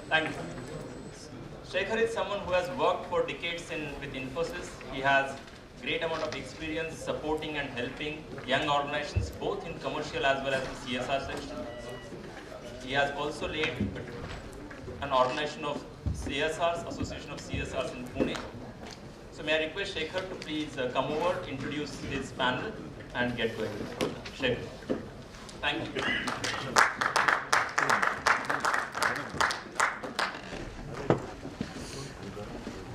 Thank you. Shekhar is someone who has worked for decades with Infosys. He has great amount of experience supporting and helping young organizations both in commercial as well as in CSR section. He has also led an organization of CSRs, Association of CSRs in Pune. So may I request Shekhar to please come over, introduce his panel and get going. Shekhar. Thank you.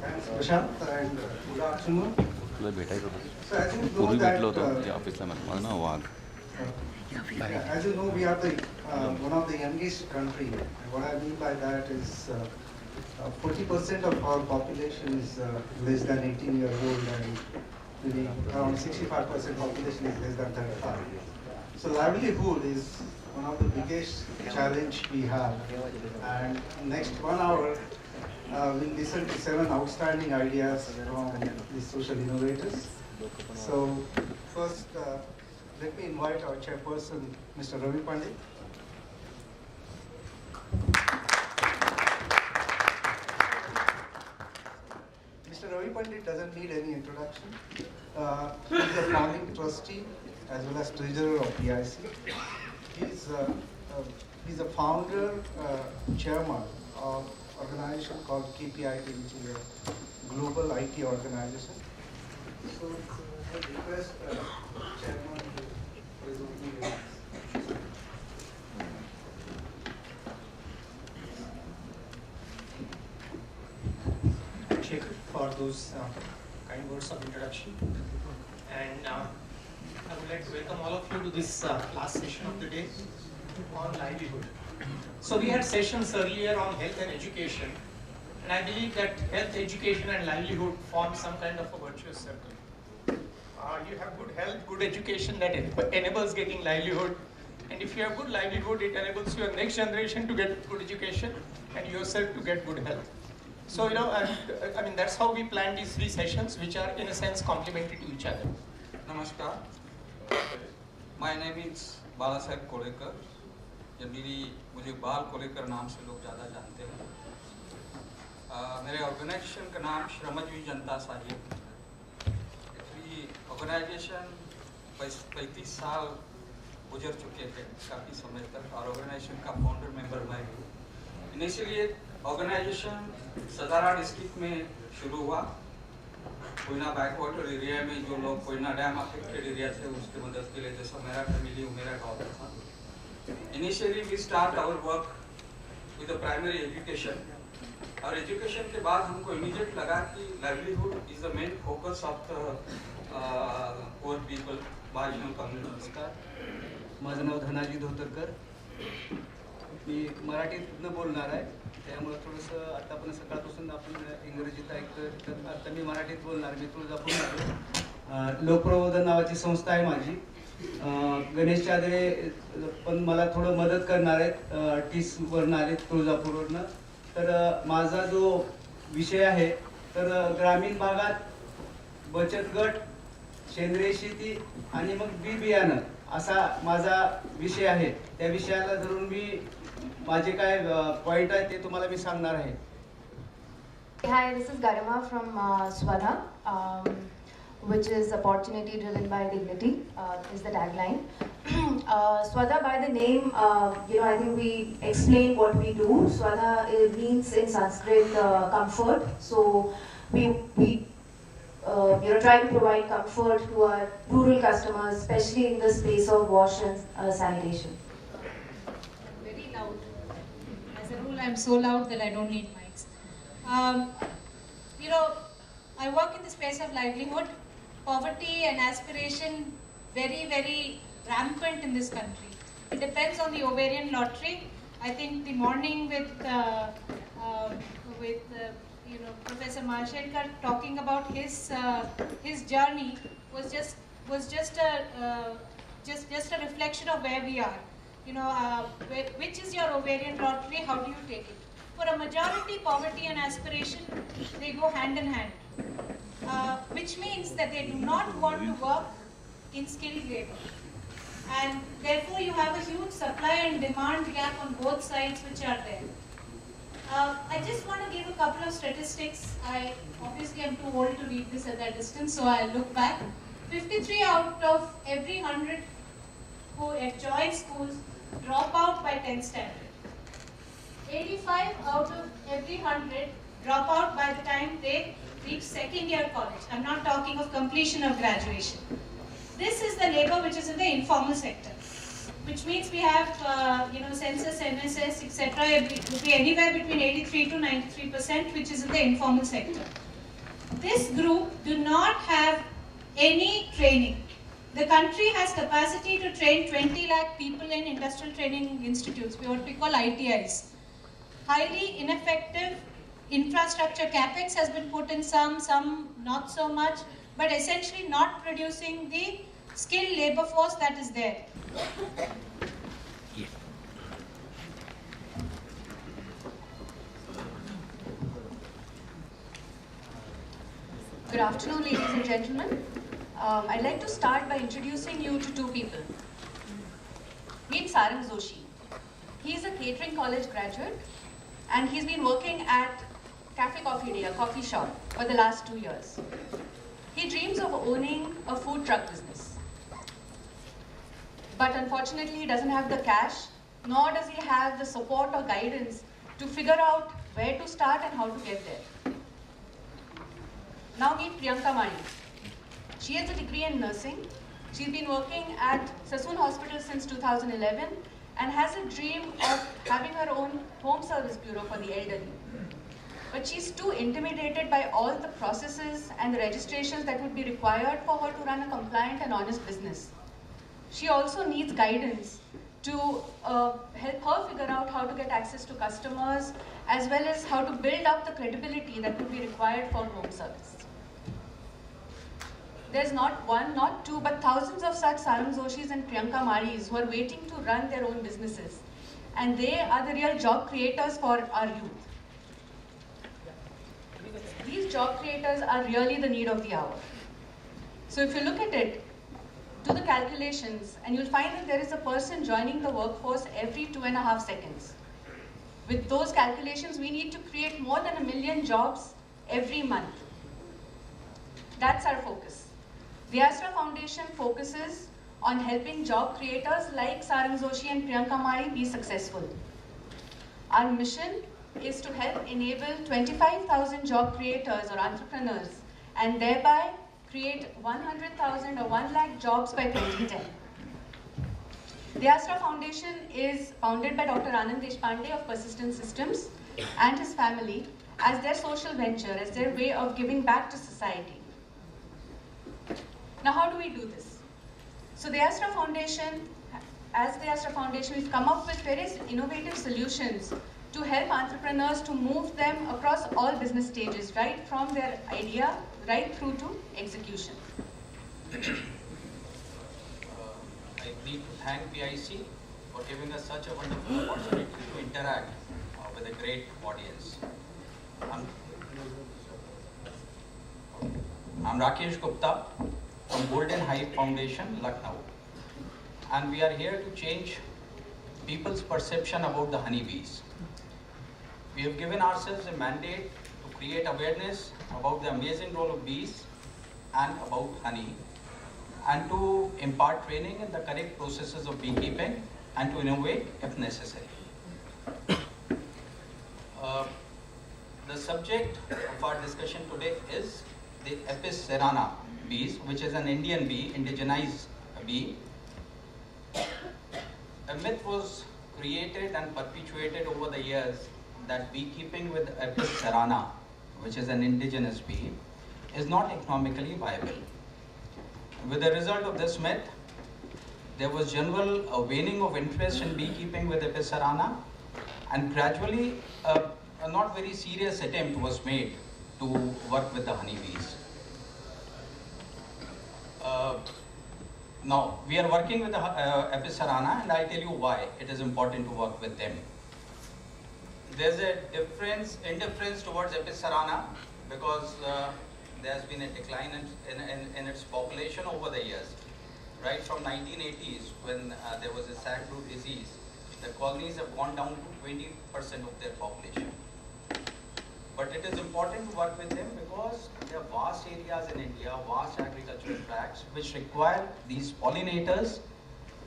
Thanks, Prashant, and good afternoon. तुला भेटायचं So as you know पूर्वी that, भेटलो होतो त्या ऑफिसला मला ना वाघ as you know, we are the one of the youngest country. And what I mean by that is 40% of our population is less than 18 years old, and maybe around 65% population is less than 35. So livelihood is one of the biggest challenge we have. And next 1 hour, we'll listen to 7 outstanding ideas from the social innovators. So first, let me invite our chairperson, Mr. Ravi Pandit. Mr. Ravi Pandit doesn't need any introduction. He's a founding trustee as well as treasurer of PIC. He's a founder, chairman of organization called KPIT, which is a global IT organization. So I request chairman for his opening remarks. Shekhar for those kind words of introduction. And I would like to welcome all of you to this last session of the day on livelihood. So we had sessions earlier on health and education, and I believe that health, education and livelihood form some kind of a virtuous circle. You have good health, good education that enables getting livelihood, and if you have good livelihood, it enables your next generation to get good education and yourself to get good health. So, I mean, that's how we planned these 3 sessions, which are in a sense complementary to each other. नमस्कार, my name is बाला साहेब कोलेकर. मुझे बाल कोलेकर नाम से लोग ज़्यादा जानते हैं. मेरे ऑर्गेनाइजेशन का नाम श्रमजीवी जनता साहिब. एक्चुअली ऑर्गेनाइजेशन 35 साल गुजर चुके थे काफ़ी समय तक, और ऑर्गेनाइजेशन का फाउंडर मेंबर मैं हूँ. इनिशियली ऑर्गेनाइजेशन सदारा डिस्ट्रिक्ट में शुरू हुआ. कोयना बैकवाटर एरिया में जो लोग कोयना डैम अफेक्टेड एरिया थे उसकी मदद के लिए, जैसा मेरा फैमिली मेरा गाँव था. Initially we start our work with primary education, और एजुकेशन के बाद हमको इमीडिएट लगा कि livelihood is the main focus of the poor people, marginal community. नमस्कार, माझं नाव धनाजी धोतरकर. मी मराठीत बोलणार आहे, त्यामुळे थोडंसं आतापर्यंत सकाळपासून आपण इंग्रजीत ऐकतो, तर आता मी मराठीत बोलणार. मी तुळजापूर लोकप्रबोधन नावाची संस्था आहे माझी. गणेश चादरे पण मला थोडं मदत करणार आहेत, टीसवरनं आलेत तुळजापूरवरनं. तर माझा जो विषय आहे, तर ग्रामीण भागात बचत गट, सेंद्रिय शेती आणि मग बी बियाणं असा माझा विषय आहे. त्या विषयाला धरून मी माझे काय पॉइंट आहे ते तुम्हाला मी सांगणार आहे. Hi, this is Garima from Swada, which is opportunity driven by dignity, is the tagline. Swada, by the name, I think we explain what we do. Swada means in Sanskrit comfort. So we try to provide comfort to our rural customers, especially in the space of wash and sanitation. Very loud. As a rule, I'm so loud that I don't need mics. I work in the space of livelihood. Poverty and aspiration very, very rampant in this country. It depends on the ovarian lottery. I think the morning with Professor Marshenkar talking about his journey was just a reflection of where we are. Which is your ovarian lottery? How do you take it? For a majority, poverty and aspiration, they go hand in hand, which means that they do not want to work in skilled labor. And therefore, you have a huge supply and demand gap on both sides which are there. I just want to give a couple of statistics. Obviously I'm too old to read this at that distance, so I'll look back. 53 out of every 100 who join schools drop out by 10th standard. 85 out of every 100 drop out by the time they reach second year college. I'm not talking of completion of graduation. This is the labor which is in the informal sector, which means we have, census, MSS, etc. It would be anywhere between 83 to 93%, which is in the informal sector. This group do not have any training. The country has capacity to train 20 lakh people in industrial training institutes, what we call ITIs. Highly ineffective infrastructure capex has been put in some not so much, but essentially not producing the skilled labor force that is there. Good afternoon, ladies and gentlemen. I'd like to start by introducing you to two people. Meet Sarang Joshi. He's a catering college graduate, and he's been working at Cafe Coffee Day, a coffee shop, for the last 2 years. He dreams of owning a food truck business. But unfortunately, he doesn't have the cash, nor does he have the support or guidance to figure out where to start and how to get there. Now meet Priyanka Mani. She has a degree in nursing. She's been working at Sassoon Hospital since 2011 and has a dream of having her own home service bureau for the elderly. But she's too intimidated by all the processes and the registrations that would be required for her to run a compliant and honest business. She also needs guidance to help her figure out how to get access to customers, as well as how to build up the credibility that would be required for home service. There's not one, not two, but thousands of such Sarang Joshis and Priyanka Maris who are waiting to run their own businesses. And they are the real job creators for our youth. These job creators are really the need of the hour. So if you look at it, do the calculations, and you'll find that there is a person joining the workforce every 2.5 seconds. With those calculations, we need to create more than 1 million jobs every month. That's our focus. The Astra Foundation focuses on helping job creators like Sarang Joshi and Priyanka Mari be successful. Our mission is to help enable 25,000 job creators or entrepreneurs and thereby create 100,000 or 1 lakh jobs by 2010. The Astra Foundation is founded by Dr. Anand Deshpande of Persistent Systems and his family as their social venture, as their way of giving back to society. Now, how do we do this? So the Astra Foundation, as the Astra Foundation, we've come up with various innovative solutions to help entrepreneurs to move them across all business stages, right from their idea right through to execution. I need to thank PIC for giving us such a wonderful opportunity to interact with a great audience. I'm Rakesh Gupta from Golden Hive Foundation, Lucknow. And we are here to change people's perception about the honeybees. We have given ourselves a mandate to create awareness about the amazing role of bees and about honey, and to impart training in the correct processes of beekeeping and to innovate if necessary. The subject of our discussion today is the Apis cerana bees, which is an Indian bee, indigenized bee. A myth was created and perpetuated over the years that beekeeping with Apis cerana, which is an indigenous bee, is not economically viable. With the result of this myth, there was general waning of interest in beekeeping with Apis cerana, and gradually a not very serious attempt was made to work with the honeybees. Now, we are working with the Apis cerana, and I'll tell you why it is important to work with them. There's a indifference towards Apis cerana because there has been a decline in its population over the years. Right from 1980s, when there was a sad flu disease, the colonies have gone down to 20% of their population. but it is important to work with them because there are vast areas in India, vast agricultural tracts which require these pollinators,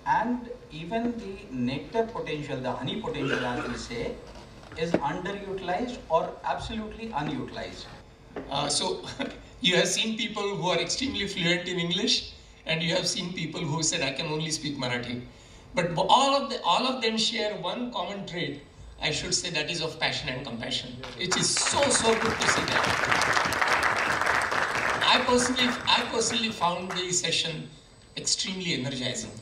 and even the nectar potential, the honey potential as we say, is underutilized or absolutely unutilized. So you have seen people who are extremely fluent in English, and you have seen people who said, I can only speak Marathi. But all of them share one common trait, I should say, that is of passion and compassion. It is so good to see that. I personally found the session extremely energizing.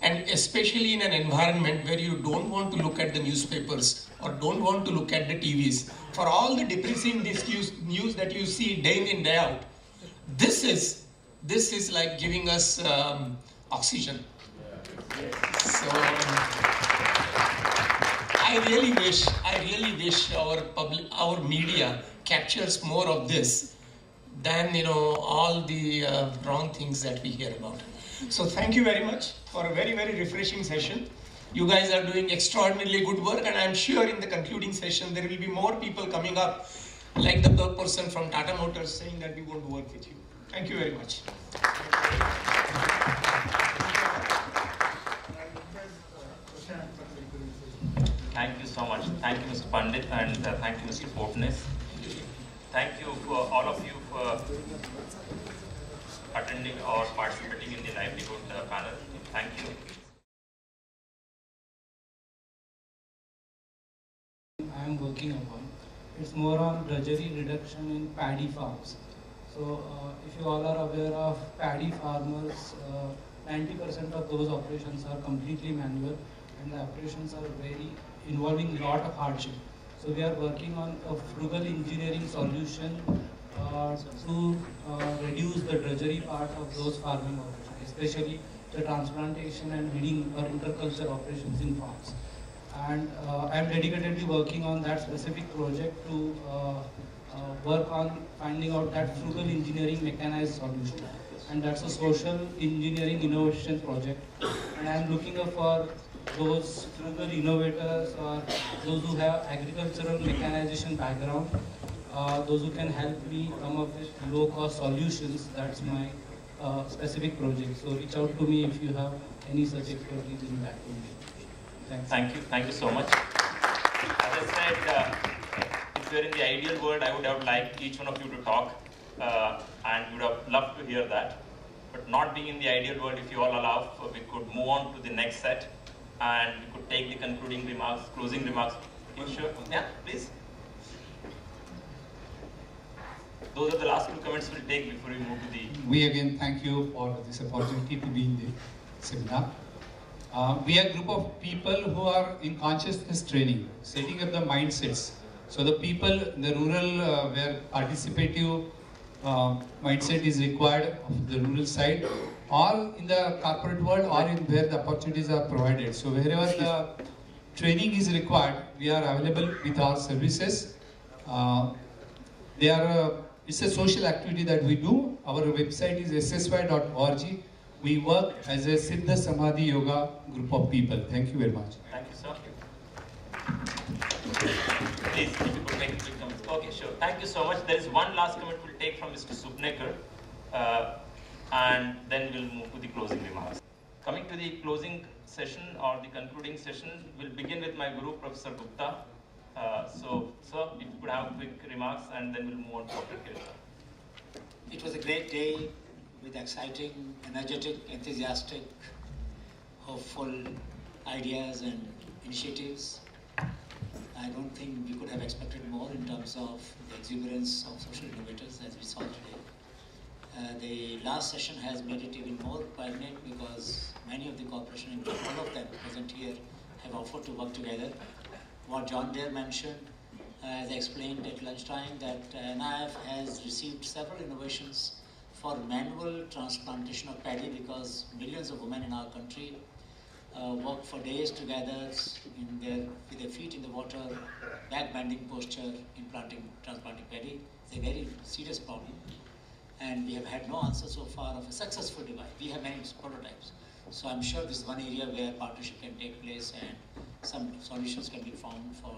And especially in an environment where you don't want to look at the newspapers or don't want to look at the TVs. For all the depressing news that you see day in and day out, this is like giving us oxygen. So I really wish our media captures more of this than all the wrong things that we hear about. So thank you very much for a very, very refreshing session. You guys are doing extraordinarily good work, and I'm sure in the concluding session there will be more people coming up, like the person from Tata Motors saying that we want to work with you. Thank you very much. Thank you so much. Thank you, Mr. Pandit, and thank you, Mr. Portnes. Thank you for all of you for attending or participating in the livelihood panel. Thank you. I am working upon. It's more on drudgery reduction in paddy farms. So if you all are aware of paddy farmers, 90% of those operations are completely manual, and the operations are involving a lot of hardship. So we are working on a frugal engineering solution to reduce the drudgery part of those farming operations, especially the transplantation and weeding or interculture operations in farms. And I am dedicatedly working on that specific project to work on finding out that frugal engineering mechanized solution. And that's a social engineering innovation project. And I am looking for those frugal innovators or those who have agricultural mechanization background, those who can help me come up with low-cost solutions. That's my specific project. So reach out to me if you have any such expertise in that domain. Thanks. Thank you so much. As I said, if you're in the ideal world, I would have liked each one of you to talk, and would have loved to hear that. But not being in the ideal world, if you all allow, we could move on to the next set, and we could take the concluding remarks, closing remarks. Sure? Yeah, please. Those are the last two comments we'll take before we move to the... We again thank you for this opportunity to be in the seminar. We are a group of people who are in consciousness training, setting up the mindsets. So the people in the rural where participative mindset is required of the rural side, or in the corporate world, or in where the opportunities are provided. So wherever the training is required, we are available with our services. It's a social activity that we do. Our website is ssy.org. We work as a Siddha Samadhi Yoga group of people. Thank you very much. Thank you, sir. Please, if you could make a quick comment. Okay, sure. Thank you so much. There is one last comment we'll take from Mr. Subnekar, and then we'll move to the closing remarks. Coming to the closing session or the concluding session, we'll begin with my guru, Professor Gupta. So, sir, if you could have quick remarks, and then we'll move on to Dr. Kirtan. It was a great day with exciting, energetic, enthusiastic, hopeful ideas and initiatives. I don't think we could have expected more in terms of the exuberance of social innovators as we saw today. The last session has made it even more poignant because many of the corporations, in fact all of them present here, have offered to work together. What John Deere mentioned, as I explained at lunchtime, that NIF has received several innovations for manual transplantation of paddy because millions of women in our country work for days together with their feet in the water, back bending posture in transplanting paddy. It's a very serious problem, and we have had no answer so far of a successful device. We have many prototypes. So I'm sure this is one area where partnership can take place and some solutions can be found for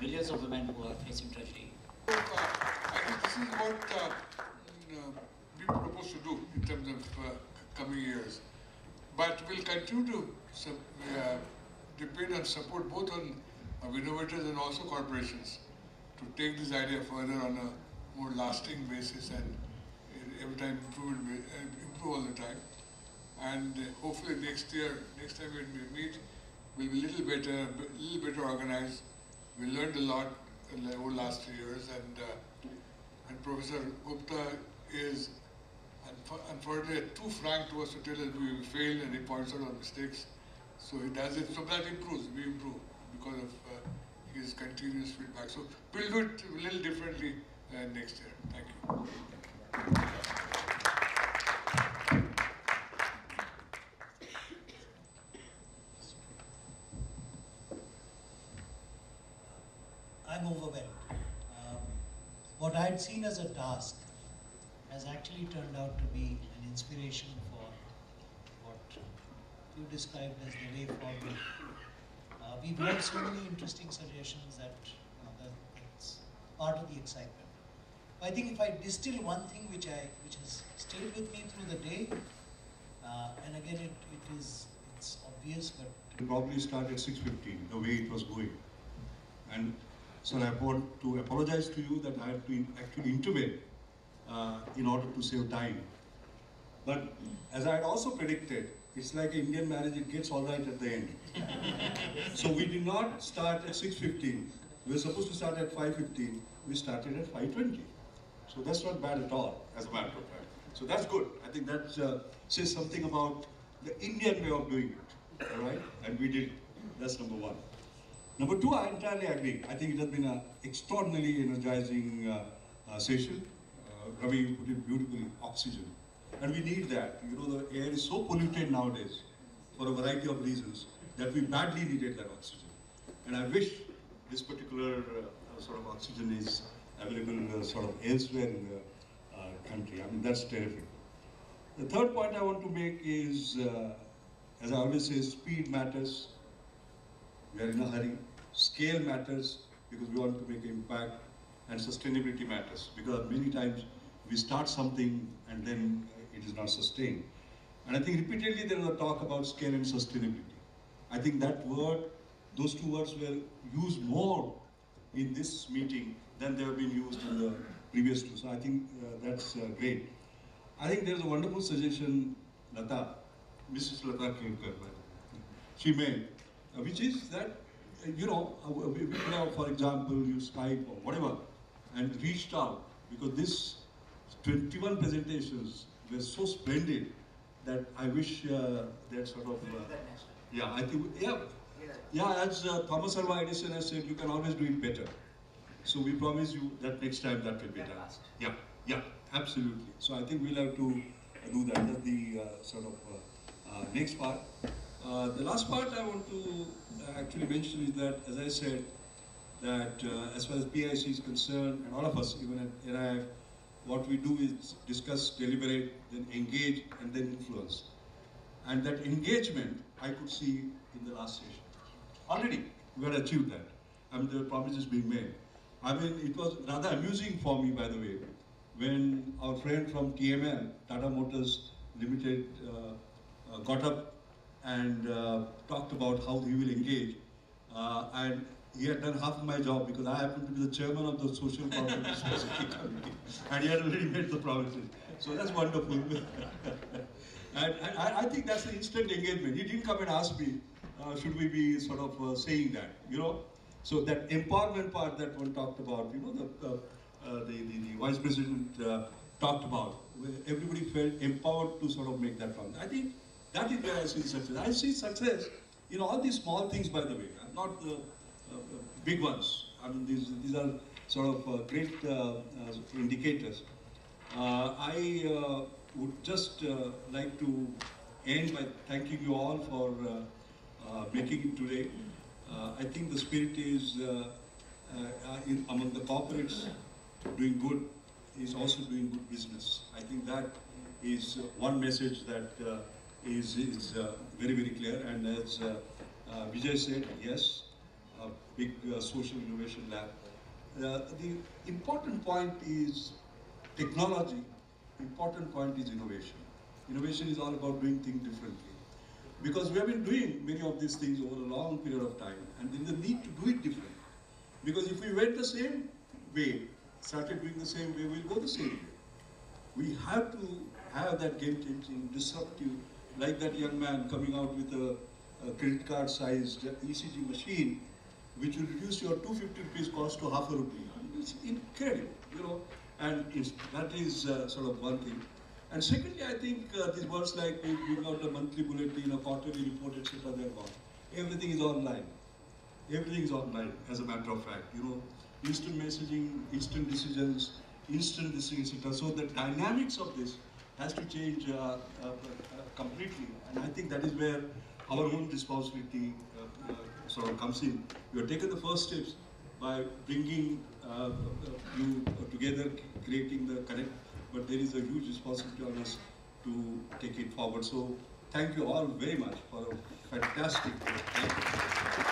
millions of women who are facing tragedy. I think this is what we propose to do in terms of coming years. But we'll continue to depend on support both on innovators and also corporations to take this idea further on a more lasting basis and every time improve all the time. And hopefully next time when we meet, we'll be a little better organized. We learned a lot over the last 3 years, and Professor Gupta is unfortunately too frank to us to tell us we failed, and he points out our mistakes. So he does it, so that improves, we improve because of his continuous feedback. So we'll do it a little differently next year. Thank you. I'm overwhelmed. What I had seen as a task has actually turned out to be an inspiration for what you described as the way forward. We've heard so many interesting suggestions that that's part of the excitement. I think if I distill one thing which has stayed with me through the day, and again it's obvious, but it probably started 6:15, the way it was going. And so I want to apologize to you that I had to actually intervene in order to save time. But as I had also predicted, it's like an Indian marriage, it gets all right at the end. So we did not start at 6:15. We were supposed to start at 5:15. We started at 5:20. So that's not bad at all, as a matter of fact. So that's good. I think that says something about the Indian way of doing it, all right? And we did. That's number one. Number two, I entirely agree. I think it has been an extraordinarily energizing session. Ravi, you put it beautifully, oxygen. And we need that. You know, the air is so polluted nowadays for a variety of reasons that we badly needed that oxygen. And I wish this particular sort of oxygen is available sort of elsewhere in the country. I mean, that's terrific. The third point I want to make is, as I always say, speed matters. We are in a hurry. Scale matters because we want to make an impact, and sustainability matters because many times we start something and then it is not sustained. And I think repeatedly there is a talk about scale and sustainability. I think that word, those two words were used more in this meeting than they have been used in the previous two. So I think that's great. I think there is a wonderful suggestion, Lata, Mrs. Lata Kelkar, she made, which is that, you know, we could have, for example, use Skype or whatever, and reached out, because this 21 presentations were so splendid that I wish that sort of, yeah, I think, yeah, as Thomas Alva Edison has said, you can always do it better. So we promise you that next time that will be done. Yeah, absolutely. So I think we'll have to do that. That's the sort of next part. The last part I want to actually mention is that, as I said, that as far as PIC is concerned, and all of us, even at NIF, what we do is discuss, deliberate, then engage, and then influence. And that engagement I could see in the last session. Already, we had achieved that. I mean, there were promises being made. I mean, it was rather amusing for me, by the way, when our friend from TML, Tata Motors Limited, got up and talked about how he will engage. And he had done half of my job because I happened to be the chairman of the Social Corporate Responsibility Committee, and he had already made the promises. So that's wonderful. And I think that's the instant engagement. He didn't come and ask me, should we be sort of saying that, you know? So that empowerment part that one talked about, you know, the vice president talked about, where everybody felt empowered to sort of make that promise. I think that is where I see success. I see success in all these small things, by the way, not the big ones. I mean, these are sort of great indicators. I would just like to end by thanking you all for making it today. I think the spirit is among the corporates doing good is also doing good business. I think that is one message that is very, very clear. And as Vijay said, yes, a big social innovation lab. The important point is technology, important point is innovation. Innovation is all about doing things differently. Because we have been doing many of these things over a long period of time, and there is a need to do it differently. Because if we went the same way, started doing the same way, we'll go the same way. We have to have that game-changing, disruptive, like that young man coming out with a credit card-sized ECG machine, which will reduce your 250 rupees cost to half a rupee. It's incredible, you know, and that is sort of one thing. And secondly, I think these words like we bring out a monthly bulletin, a quarterly report, etc., they're gone. Everything is online. Everything is online, as a matter of fact. You know, instant messaging, instant decisions, instant this, etc. So the dynamics of this has to change completely. And I think that is where our own responsibility sort of comes in. We have taken the first steps by bringing you together, creating the connect, but there is a huge responsibility on us to take it forward. So thank you all very much for a fantastic work. Thank you.